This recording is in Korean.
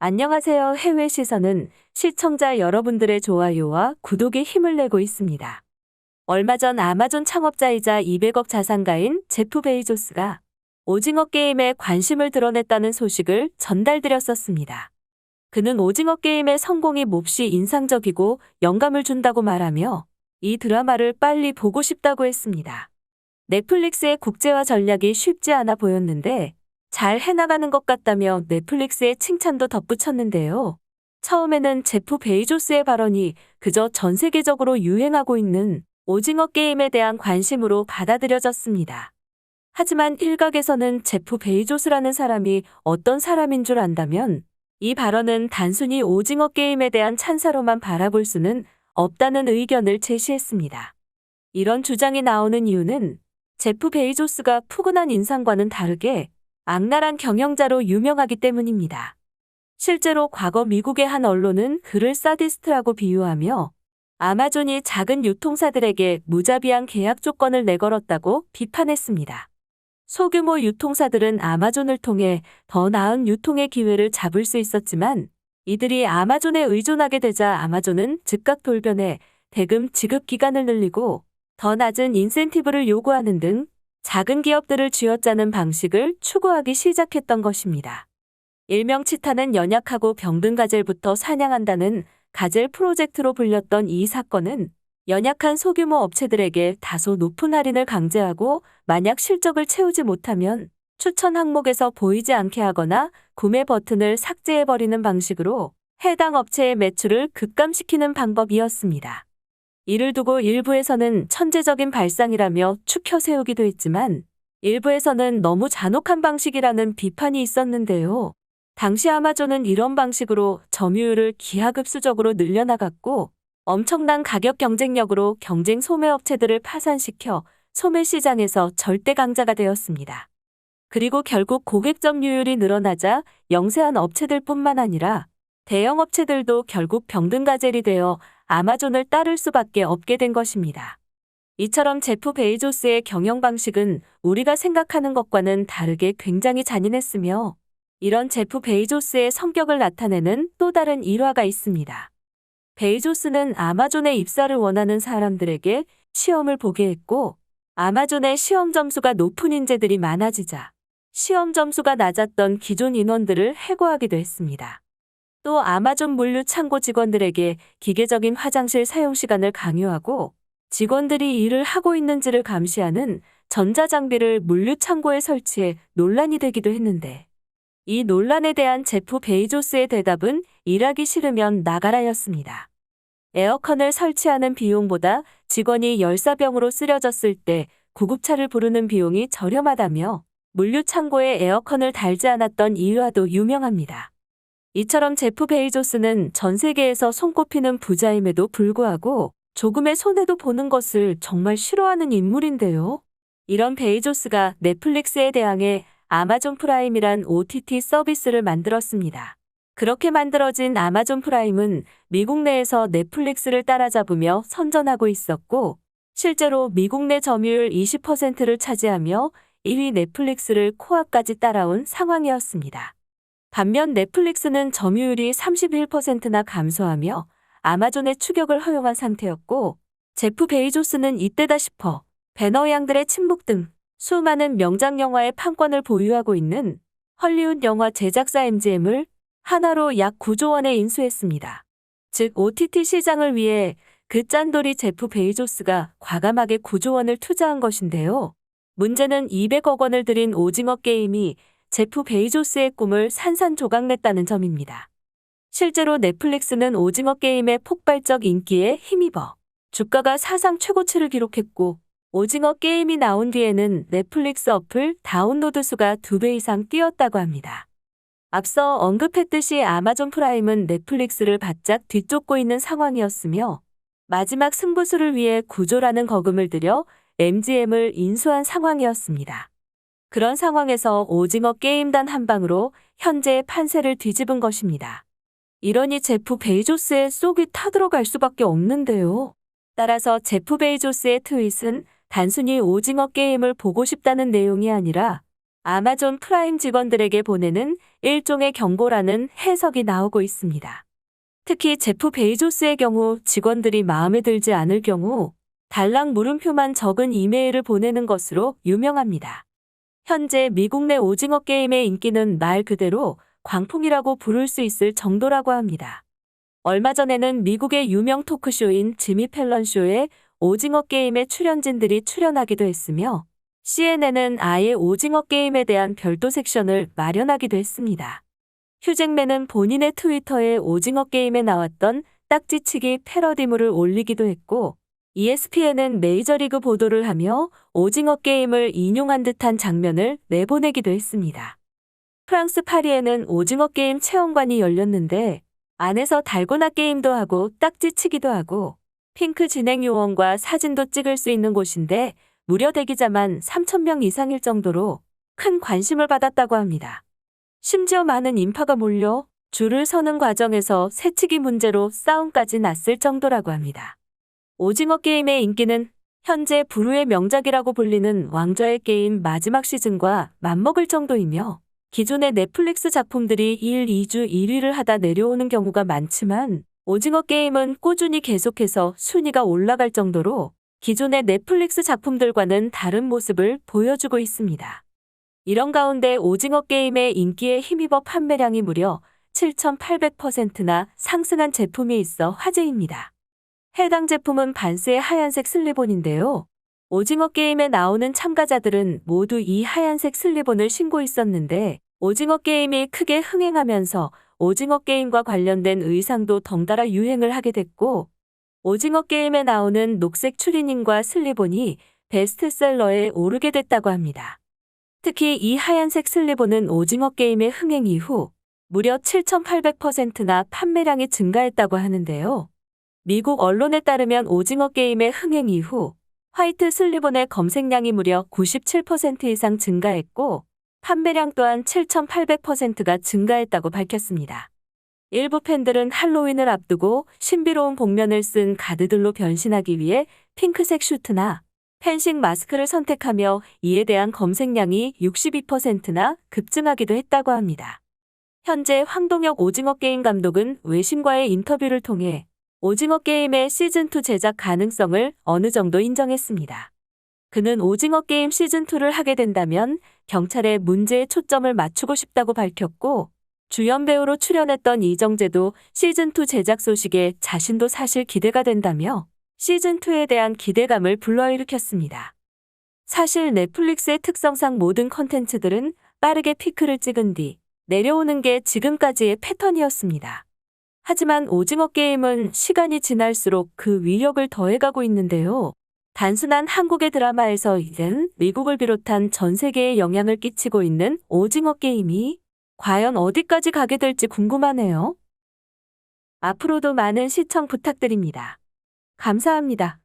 안녕하세요. 해외 시선은 시청자 여러분들의 좋아요와 구독에 힘을 내고 있습니다. 얼마 전 아마존 창업자이자 200억 자산가인 제프 베이조스가 오징어 게임에 관심을 드러냈다는 소식을 전달드렸었습니다. 그는 오징어 게임의 성공이 몹시 인상적이고 영감을 준다고 말하며 이 드라마를 빨리 보고 싶다고 했습니다. 넷플릭스의 국제화 전략이 쉽지 않아 보였는데 잘 해나가는 것 같다며 넷플릭스의 칭찬도 덧붙였는데요. 처음에는 제프 베이조스의 발언이 그저 전 세계적으로 유행하고 있는 오징어 게임에 대한 관심으로 받아들여졌습니다. 하지만 일각에서는 제프 베이조스라는 사람이 어떤 사람인 줄 안다면 이 발언은 단순히 오징어 게임에 대한 찬사로만 바라볼 수는 없다는 의견을 제시했습니다. 이런 주장이 나오는 이유는 제프 베이조스가 푸근한 인상과는 다르게 악랄한 경영자로 유명하기 때문입니다. 실제로 과거 미국의 한 언론은 그를 사디스트라고 비유하며 아마존이 작은 유통사들에게 무자비한 계약 조건을 내걸었다고 비판했습니다. 소규모 유통사들은 아마존을 통해 더 나은 유통의 기회를 잡을 수 있었지만 이들이 아마존에 의존하게 되자 아마존은 즉각 돌변해 대금 지급 기간을 늘리고 더 낮은 인센티브를 요구하는 등 작은 기업들을 쥐어짜는 방식을 추구하기 시작했던 것입니다. 일명 치타는 연약하고 병든 가젤부터 사냥한다는 가젤 프로젝트로 불렸던 이 사건은 연약한 소규모 업체들에게 다소 높은 할인을 강제하고 만약 실적을 채우지 못하면 추천 항목에서 보이지 않게 하거나 구매 버튼을 삭제해버리는 방식으로 해당 업체의 매출을 급감시키는 방법이었습니다. 이를 두고 일부에서는 천재적인 발상이라며 추켜 세우기도 했지만 일부에서는 너무 잔혹한 방식이라는 비판이 있었는데요. 당시 아마존은 이런 방식으로 점유율을 기하급수적으로 늘려나갔고 엄청난 가격 경쟁력으로 경쟁 소매 업체들을 파산시켜 소매 시장에서 절대 강자가 되었습니다. 그리고 결국 고객 점유율이 늘어나자 영세한 업체들뿐만 아니라 대형 업체들도 결국 병든 가젤이 되어 아마존을 따를 수밖에 없게 된 것입니다. 이처럼 제프 베이조스의 경영 방식은 우리가 생각하는 것과는 다르게 굉장히 잔인했으며 이런 제프 베이조스의 성격을 나타내는 또 다른 일화가 있습니다. 베이조스는 아마존에 입사를 원하는 사람들에게 시험을 보게 했고 아마존의 시험 점수가 높은 인재들이 많아지자 시험 점수가 낮았던 기존 인원들을 해고하기도 했습니다. 또 아마존 물류 창고 직원들에게 기계적인 화장실 사용 시간을 강요하고 직원들이 일을 하고 있는지를 감시하는 전자장비를 물류 창고에 설치해 논란이 되기도 했는데 이 논란에 대한 제프 베이조스의 대답은 일하기 싫으면 나가라였습니다. 에어컨을 설치하는 비용보다 직원이 열사병으로 쓰려졌을 때 구급차를 부르는 비용이 저렴하다며 물류 창고에 에어컨을 달지 않았던 일화도 유명합니다. 이처럼 제프 베이조스는 전 세계에서 손꼽히는 부자임에도 불구하고 조금의 손해도 보는 것을 정말 싫어하는 인물인데요. 이런 베이조스가 넷플릭스에 대항해 아마존 프라임이란 OTT 서비스를 만들었습니다. 그렇게 만들어진 아마존 프라임은 미국 내에서 넷플릭스를 따라잡으며 선전하고 있었고 실제로 미국 내 점유율 20%를 차지하며 1위 넷플릭스를 코앞까지 따라온 상황이었습니다. 반면 넷플릭스는 점유율이 31%나 감소하며 아마존의 추격을 허용한 상태였고 제프 베이조스는 이때다 싶어 배너 양들의 침묵 등 수많은 명작 영화의 판권을 보유하고 있는 헐리우드 영화 제작사 MGM을 하나로 약 9조 원에 인수했습니다. 즉 OTT 시장을 위해 그 짠돌이 제프 베이조스가 과감하게 9조 원을 투자한 것인데요. 문제는 200억 원을 들인 오징어 게임이 제프 베이조스의 꿈을 산산조각냈다는 점입니다. 실제로 넷플릭스는 오징어 게임의 폭발적 인기에 힘입어 주가가 사상 최고치를 기록했고 오징어 게임이 나온 뒤에는 넷플릭스 어플 다운로드 수가 2배 이상 뛰었다고 합니다. 앞서 언급했듯이 아마존 프라임은 넷플릭스를 바짝 뒤쫓고 있는 상황이었으며 마지막 승부수를 위해 9조라는 거금을 들여 MGM을 인수한 상황이었습니다. 그런 상황에서 오징어 게임 단 한 방으로 현재의 판세를 뒤집은 것입니다. 이러니 제프 베이조스의 쏙이 타들어갈 수밖에 없는데요. 따라서 제프 베이조스의 트윗은 단순히 오징어 게임을 보고 싶다는 내용이 아니라 아마존 프라임 직원들에게 보내는 일종의 경고라는 해석이 나오고 있습니다. 특히 제프 베이조스의 경우 직원들이 마음에 들지 않을 경우 달랑 물음표만 적은 이메일을 보내는 것으로 유명합니다. 현재 미국 내 오징어 게임의 인기는 말 그대로 광풍이라고 부를 수 있을 정도라고 합니다. 얼마 전에는 미국의 유명 토크쇼인 지미 펠런 쇼에 오징어 게임의 출연진들이 출연하기도 했으며 CNN은 아예 오징어 게임에 대한 별도 섹션을 마련하기도 했습니다. 휴잭맨은 본인의 트위터에 오징어 게임에 나왔던 딱지치기 패러디물을 올리기도 했고 ESPN은 메이저리그 보도를 하며 오징어 게임을 인용한 듯한 장면을 내보내기도 했습니다. 프랑스 파리에는 오징어 게임 체험관이 열렸는데 안에서 달고나 게임도 하고 딱지치기도 하고 핑크 진행 요원과 사진도 찍을 수 있는 곳인데 무려 대기자만 3,000명 이상일 정도로 큰 관심을 받았다고 합니다. 심지어 많은 인파가 몰려 줄을 서는 과정에서 새치기 문제로 싸움까지 났을 정도라고 합니다. 오징어 게임의 인기는 현재 불후의 명작이라고 불리는 왕좌의 게임 마지막 시즌과 맞먹을 정도이며 기존의 넷플릭스 작품들이 1, 2주 1위를 하다 내려오는 경우가 많지만 오징어 게임은 꾸준히 계속해서 순위가 올라갈 정도로 기존의 넷플릭스 작품들과는 다른 모습을 보여주고 있습니다. 이런 가운데 오징어 게임의 인기에 힘입어 판매량이 무려 7,800%나 상승한 제품이 있어 화제입니다. 해당 제품은 반스의 하얀색 슬리본인데요. 오징어 게임에 나오는 참가자들은 모두 이 하얀색 슬리본을 신고 있었는데 오징어 게임이 크게 흥행하면서 오징어 게임과 관련된 의상도 덩달아 유행을 하게 됐고 오징어 게임에 나오는 녹색 추리닝과 슬리본이 베스트셀러에 오르게 됐다고 합니다. 특히 이 하얀색 슬리본은 오징어 게임의 흥행 이후 무려 7,800%나 판매량이 증가했다고 하는데요. 미국 언론에 따르면 오징어 게임의 흥행 이후 화이트 슬리본의 검색량이 무려 97% 이상 증가했고 판매량 또한 7,800%가 증가했다고 밝혔습니다. 일부 팬들은 할로윈을 앞두고 신비로운 복면을 쓴 가드들로 변신하기 위해 핑크색 슈트나 펜싱 마스크를 선택하며 이에 대한 검색량이 62%나 급증하기도 했다고 합니다. 현재 황동혁 오징어 게임 감독은 외신과의 인터뷰를 통해 오징어 게임의 시즌2 제작 가능성을 어느 정도 인정했습니다. 그는 오징어 게임 시즌2를 하게 된다면 경찰의 문제에 초점을 맞추고 싶다고 밝혔고 주연 배우로 출연했던 이정재도 시즌2 제작 소식에 자신도 사실 기대가 된다며 시즌2에 대한 기대감을 불러일으켰습니다. 사실 넷플릭스의 특성상 모든 컨텐츠들은 빠르게 피크를 찍은 뒤 내려오는 게 지금까지의 패턴이었습니다. 하지만 오징어 게임은 시간이 지날수록 그 위력을 더해가고 있는데요. 단순한 한국의 드라마에서 이젠 미국을 비롯한 전 세계에 영향을 끼치고 있는 오징어 게임이 과연 어디까지 가게 될지 궁금하네요. 앞으로도 많은 시청 부탁드립니다. 감사합니다.